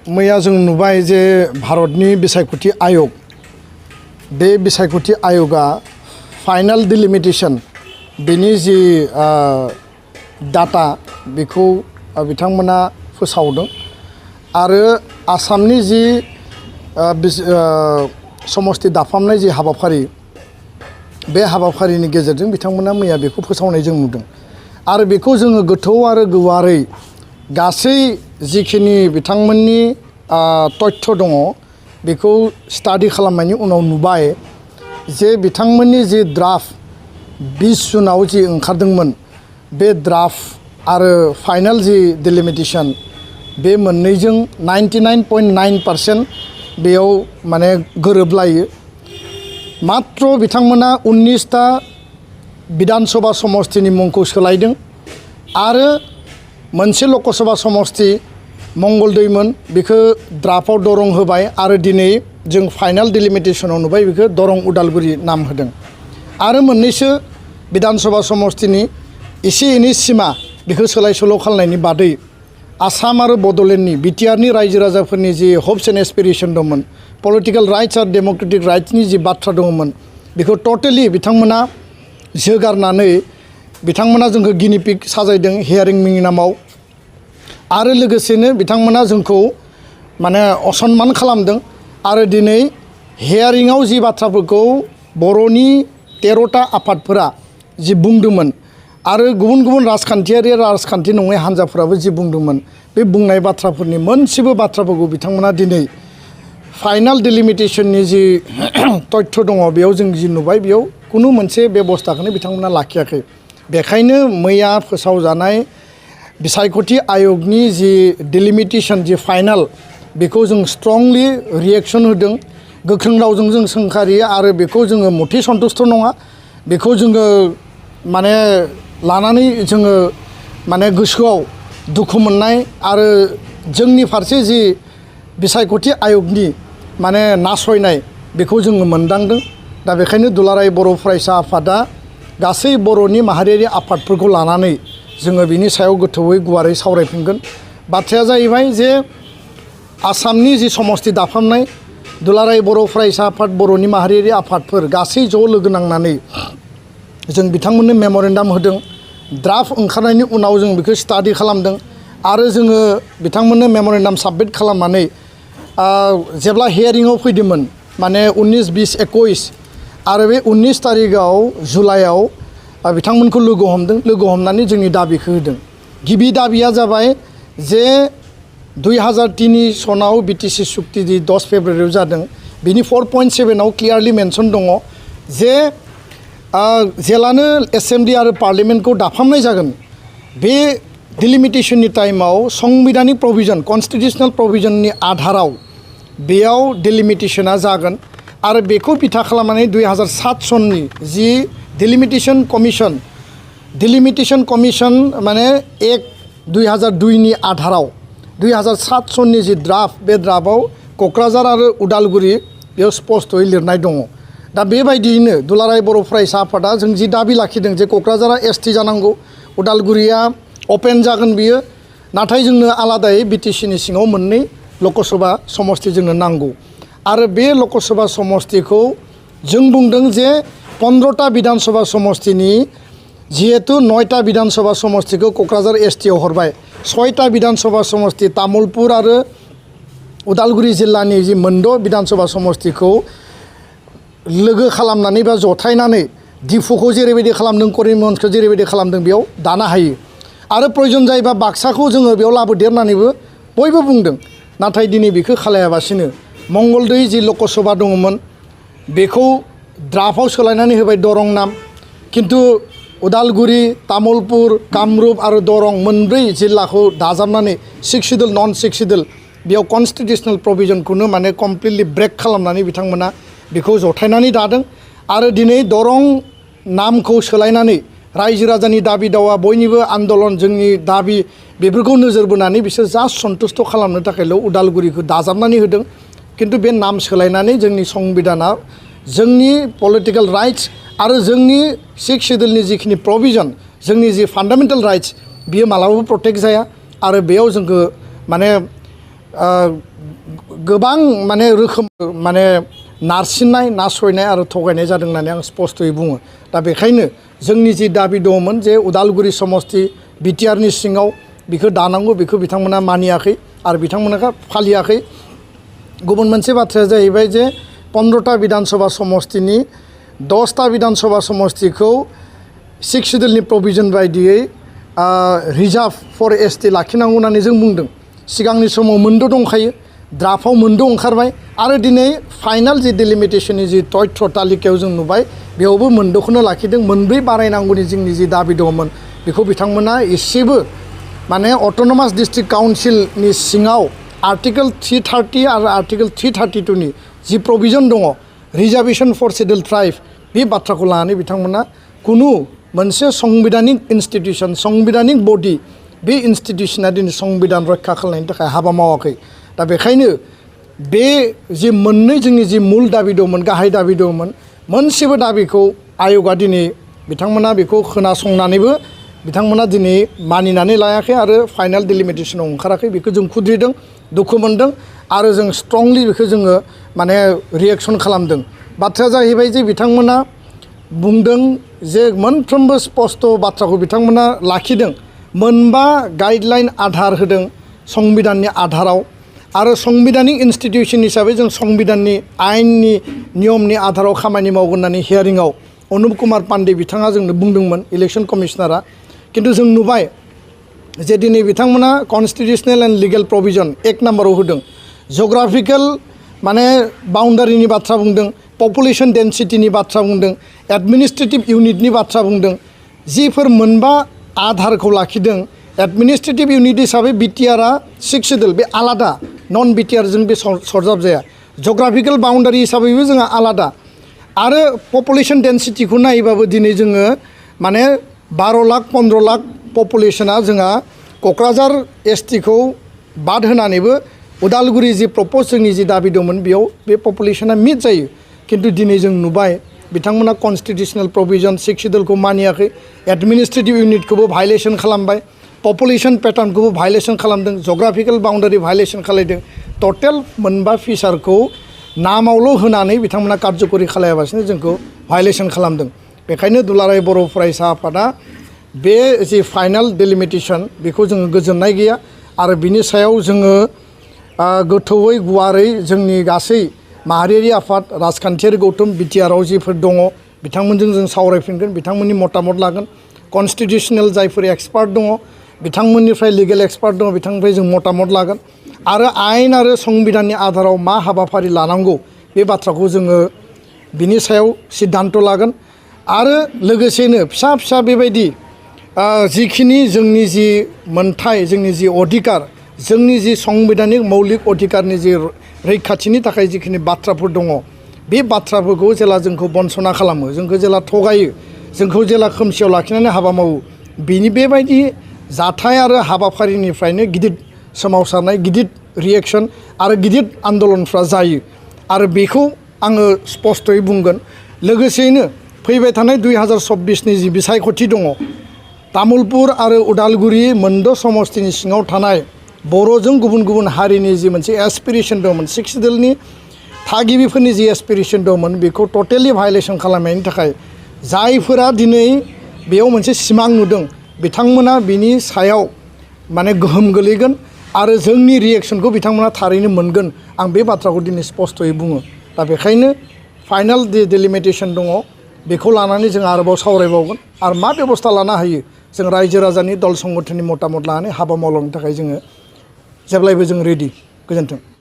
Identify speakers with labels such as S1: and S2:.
S1: मैया जों नुबाय जे भारतनि बिसायख'थि आयोग बे बिसायख'थि आयोगा फाइनाल डिलिमिटेशन बेनि जि डाटा बेखौ बिथांमोना फोसावदों आरो आसामनि जि समस्ति दाफामनाय जि हाबाफारि बे हाबाफारिनि गेजेरजों बिथांमोना मैया बेखौ फोसावनाय जों नुदों आरो बेखौ जोङो गोथौ आरो गुवारै गासै जिखिनि बिथांमोननि तथ्य दङ बेखौ स्टाडि खालामनायनि उनाव नुबाय जे बिथांमोननि जि ड्राफ्ट 20 जुनाव जि ओंखारदोंमोन बे ड्राफ्ट आरो फाइनाल जि डिलिमिटेशन बे मोननैजों 99.9% बेयाव माने गोरोबलायो मात्र बिथांमोना 19टा विधानसभा समष्टिनि मुंखौ सोलायदों आरो मोनसे लकसभा समष्टि मंगलदैमोन बेखौ ड्राफ्टआव दरं होबाय आरो दिनै जों फाइनाल डिलिमिटेशनाव नुबाय बेखौ दरं उदालगुरि नाम होदों आरो मोननैसो विधानसभा समष्टिनि एसे एनै सिमा बेखौ सोलाय सोल' खालामनायनि बादै आसाम आरो बड'लेण्डनि बिटिआरनि रायजो राजाफोरनि जि हप्स एन्ड एसपिरेशन दंमोन पलिटिकल राइट्स आरो डेम'क्रेटिक राइट्सनि जि बाथ्रा दंमोन बेखौ टटेलि बिथांमोना जोगारनानै बिथांमोना जोंखौ गिनिपिग साजायदों हियारिंनि नामाव आरो लोगोसेनो बिथांमोना जोंखौ माने असनमान खालामदों आरो दिनै हियारिंआव जि बाथ्राफोरखौ बर'नि 13टा आफादफोरा जि बुंदोंमोन आरो गुबुन गुबुन राजखान्थि नङै हान्जाफोराबो जि बुंदोंमोन बे बुंनाय बाथ्राफोरनि मोनसेबो बाथ्राफोरखौ बिथांमोना दिनै फाइनाल डिलिमिटेशननि जि तथ्य दङ बेयाव जों जि नुबाय बेयाव खुनु मोनसे बेबस्थाखौनो बिथांमोना लाखियाखै बेखायनो मैया फोसावजानाय बिसायख'थि आयगनि जि डिलिमिटेशन जि फाइनाल बेखौ जों स्ट्रंलि रिएक्शन होदों गोख्रों रावजों जों सोंखारियो आरो बेखौ जोङो मथे सन्तुष्ट नङा बेखौ जोङो माने लानानै जोङो माने गोसोआव दुखु मोननाय आरो जोंनि फारसे जि बिसायख'थि आयगनि माने नासयनाय बेखौ जोङो मोनदांदों दा बेखायनो दुलाराय बर' फरायसा आफादा गासै बर'नि माहारियारि आफादफोरखौ लानानै जोङो बिनि सायाव गोथौयै गुवारै सावरायफिनगोन बाथ्राया जाहैबाय जे आसामनि जि समष्टि दाफामनाय दुलाराय बर' फरायसा आफाद बर'नि माहारियारि आफादफोर गासै ज' लोगो नांनानै जों बिथांमोननो मेम'रेन्डाम होदों ड्राफ्ट ओंखारनायनि उनाव जों बेखौ स्टाडि खालामदों आरो जोङो बिथांमोननो मेम'रेन्डाम साबमिट खालामनानै जेब्ला हियारिंआव फैदोंमोन माने 19, 20, 21 आरो बे 19 तारिखआव जुलाइआव बिथांमोनखौ लोगो हमनानै जोंनि दाबिखौ होदों गिबि दाबिया जाबाय जे 2003 सनाव बिटिसि सुक्ति जि 10 फेब्रुवारियाव जादों बिनि 4.7 क्लियारलि मेनसन दङ जे जेलानो एसेम्बलि आरो पार्लियामेन्टखौ दाफामनाय जागोन बे डिलिमिटेशननि टाइमाव संबिधानिक प्रभिजन कन्स्टिटिउसनेल प्रभिजननि आधाराव बेयाव डिलिमिटेशना जागोन आरो बेखौ बिथा खालामनानै 2007 सननि जि डिलिमिटेशन कमिशन माने 1/2002 नि आधाराव 2007 सननि जि ड्राफ्ट बे ड्राफ्टआव क'क्राझार आरो उदालगुरि बेयाव स्पष्टयै लिरनाय दङ दा बेबायदियैनो दुलाराय बर' फरायसा आफादा जों जि दाबि लाखिदों जे क'क्राझारा एसटि जानांगौ उदालगुरिया अपेन जागोन बियो नाथाय जोंनो आलादायै बिटिसिनि सिङाव मोननै लकसभा समष्टि जोंनो नांगौ आरो बे लकसभा समष्टिखौ जों बुंदों जे 15टा विधानसभा समष्टिनि जिहेतु 9टा विधानसभा समष्टिखौ क'क्राझार एसटिआव हरबाय 6टा विधानसभा समष्टि तामुलपुर आरो उदालगुरि जिल्लानि जि मोनद' विधानसभा समष्टिखौ लोगो खालामनानै बा जथायनानै डिफुखौ जेरैबायदि खालामदों करिमगन्जखौ जेरैबायदि खालामदों बेयाव दानो हायो आरो प्रयोजन जायोबा बाक्साखौ जोङो बेयाव लाबोदेरनानैबो बयबो बुंदों नाथाय दिनै बेखौ खालायाबासिनो मंगलदै जि लकसभा दङमोन बेखौ ड्राफ्टआव सोलायनानै होबाय दरं नाम खिन्थु उदालगुरि तामुलपुर कामरुप आरो दरं मोनब्रै जिल्लाखौ दाजाबनानै 6 शिड्युल नन 6 शिड्युल बेयाव कन्स्टिटिउसनेल प्रभिजनखौनो माने कमप्लिटलि ब्रेक खालामनानै बिथांमोना बेखौ जथायनानै दादों आरो दिनै दरं नामखौ सोलायनानै रायजो राजानि दाबि दावा बयनिबो आन्दलन जोंनि दाबि बेफोरखौ नोजोर बोनानै बिसोर जास्ट सन्तुष्ट खालामनो थाखायल' उदालगुरिखौ दाजाबनानै होदों खिन्थु बे नाम सोलायनानै जोंनि संबिधाना जोंनि पलिटिकल राइट्स आरो जोंनि 6 शिड्युलनि जिखिनि प्रभिजन जोंनि जि फान्डामेन्टेल राइट्स बियो मालाबाबो प्रटेक्ट जाया आरो बेयाव जोंखौ माने गोबां माने रोखोम माने नारसिननाय नासयनाय आरो थगायनाय जादों होननानै आं स्पष्टयै बुङो। दा बेखायनो जोंनि जि दाबि दङमोन जे उदालगुरि समस्ति बिटिआरनि सिङाव बेखौ दानांगौ बेखौ बिथांमोना मानियाखै आरो बिथांमोना फालियाखै। गुबुन मोनसे बाथ्राया जाहैबाय जे 15टा विधानसभा समस्तिनि 10टा विधानसभा समस्तिखौ 6 शिड्यूलनि प्रभिजन बायदियै रिजार्भ फर एसटि लाखिनांगौ होननानै जों बुंदों। सिगांनि समाव मोनद' दंखायो, ड्राफ्टआव मोनद' ओंखारबाय आरो दिनै फाइनाल जि डिलिमिटेशननि जि तथ्य तालिकायाव जों नुबाय बेयावबो मोनद'खौनो लाखिदों। मोनब्रै बारायनांगौनि जोंनि जि दाबि दङमोन बेखौ बिथांमोना एसेबो माने अट'नमास डिस्ट्रिक्ट काउन्सिलनि सिङाव आर्टिकल 330 आरो आर्टिकल 332 नि जि प्रभिजन दङ रिजार्भेशन फर शिड्यूल ट्राइब बे बाथ्राखौ लानानै बिथांमोना कुनु मोनसे संबिधानिक इन्स्टिट्यूशन संबिधानिक बडि बे इन्स्टिट्यूशना दिनै संबिधान रक्षा खालामनायनि थाखाय हाबा मावाखै। दा बेखायनो बे जि मोननै जोंनि जि मुल दाबि दंमोन गाहाय दाबि दंमोन मोनसेबो दाबिखौ आय'गा दिनै बिथांमोना बेखौ खोनासंनानैबो बिथांमोना दिनै मानिनानै लायाखै आरो फाइनाल डिलिमिटेशनाव ओंखाराखै। बेखौ जों खुद्रिदों, दुखु मोनदों आरो जों स्ट्रंलि बेखौ जोङो माने रिएक्सन खालामदों। बाथ्राया जाहैबाय जे बिथांमोना बुंदों जे मोनफ्रोमबो स्पष्ट बाथ्राखौ बिथांमोना लाखिदों। मोनबा गाइडलाइन आधार होदों संबिधाननि आधाराव आरो संबिधानिक इन्स्टिट्यूशन हिसाबै जों संबिधाननि आयेननि नियमनि आधाराव खामानि मावगोन होननानै हियारिंआव अनुप कुमार पान्डे बिथाङा जोंनो बुंदोंमोन इलेक्शन कमिशनारा। किन्तु जों नुबाय जे दिनै बिथांमोना कन्स्टिट्यूशनेल एन्ड लिगेल प्रभिजन 1 नाम्बाराव होदों। जग्राफिकेल माने बाउन्डारिनि बाथ्रा बुंदों, पपुलेशन डेन्सिटिनि बाथ्रा बुंदों, एडमिनिस्ट्रेटिभ इउनिटनि बाथ्रा बुंदों। जिफोर मोनबा आधारखौ लाखिदों एडमिनिस्ट्रेटिभ इउनिट हिसाबै बिटिआरआ 6 शिड्यूल बे आलादा नन बिटिआरजों बे सरजाब जाया। जग्राफिकेल बाउन्डारि हिसाबैबो जोंहा आलादा आरो पपुलेशन डेन्सिटिखौ नायोबाबो दिनै जोङो माने 12 लाख 15 लाख पपुलेशना जोंहा क'क्राझार एसटिखौ बाद होनानैबो उदालगुरि जि प्रप'ज जोंनि जि दाबि दंमोन बेयाव बे पपुलेशना मिट जायो। किन्तु दिनै जों नुबाय बिथांमोना कन्स्टिट्यूशनेल प्रभिजन 6 शिड्यूलखौ मानियाखै, एडमिनिस्ट्रेटिभ इउनिटखौबो भायलेसन खालामबाय, पपुलेशन पेटार्नखौबो भायलेसन खालामदों, जग्राफिकेल बाउन्डारि भायलेसन खालामदों। टटेल मोनबा फिचारखौ नामावल' होनानै बिथांमोना कार्यकरि खालायाबासिनो जोंखौ भायलेसन खालामदों। बेखायनो दुलाराय बर' फरायसा आफादा बे जि फाइनाल डिलिमिटेशन बेखौ जोङो गोजोननाय गैया आरो बिनि सायाव जोङो गोथौयै गुवारै जोंनि गासै माहारियारि आफाद राजखान्थियारि गौथुम बिटिआरआव जिफोर दङ बिथांमोनजों जों सावरायफिनगोन, बिथांमोननि मतामत लागोन। कन्स्टिट्यूशनेल जायफोर एक्सपार्ट दङ बिथांमोननिफ्राय लिगेल एक्सपार्ट दङ बिथांनिफ्राय जों मतामत लागोन आरो आयेन आरो संबिधाननि आधाराव मा हाबाफारि लानांगौ बे बाथ्राखौ जोङो बिनि सायाव सिद्धान्त लागोन। आरो लोगोसेनो फिसा फिसा बेबायदि जिखिनि जोंनि जि मोनथाय जोंनि जि अधिकार जोंनि जि संबिधानिक मौलिक अधिकारनि जि रैखाथिनि थाखाय जिखिनि बाथ्राफोर दङ बे बाथ्राफोरखौ जेला जोंखौ बन्सना खालामो, जोंखौ जेला थगायो, जोंखौ जेला खोमसियाव लाखिनानै हाबा मावो, बिनि बेबायदि जाथाय आरो हाबाफारिनिफ्रायनो गिदिर सोमावसारनाय, गिदिर रिएक्सन आरो गिदिर आन्दलनफ्रा जायो आरो बेखौ आङो स्पष्टयै बुंगोन। लोगोसेयैनो फैबाय थानाय 2024नि जि बिसायख'थि दङ तामुलपुर आरो उदालगुरि मोनद' समस्तिनि सिङाव थानाय बर'जों गुबुन गुबुन हारिनि जि मोनसे एसपिरेसन दंमोन 6 शिड्यूलनि थागिबिफोरनि जि एसपिरेसन दंमोन बेखौ टटेलि भायलेसन खालामनायनि थाखाय जायफोरा दिनै बेयाव मोनसे सिमां नुदों बिथांमोना बिनि सायाव माने गोहोम गोलैगोन आरो जोंनि रिएक्सनखौ बिथांमोना थारैनो मोनगोन। आं बे बाथ्राखौ दिनै स्पष्टयै बुङो। दा बेखायनो फाइनाल डिलिमिटेशन दङ बेखौ लानानै जों आरोबाव सावरायबावगोन आरो मा बेबस्था लानो हायो जों रायजो राजानि दल संगठननि मतामत लानानै हाबा मावलांनो थाखाय जोङो जेब्लायबो जों रेडि। गोजोन्थों।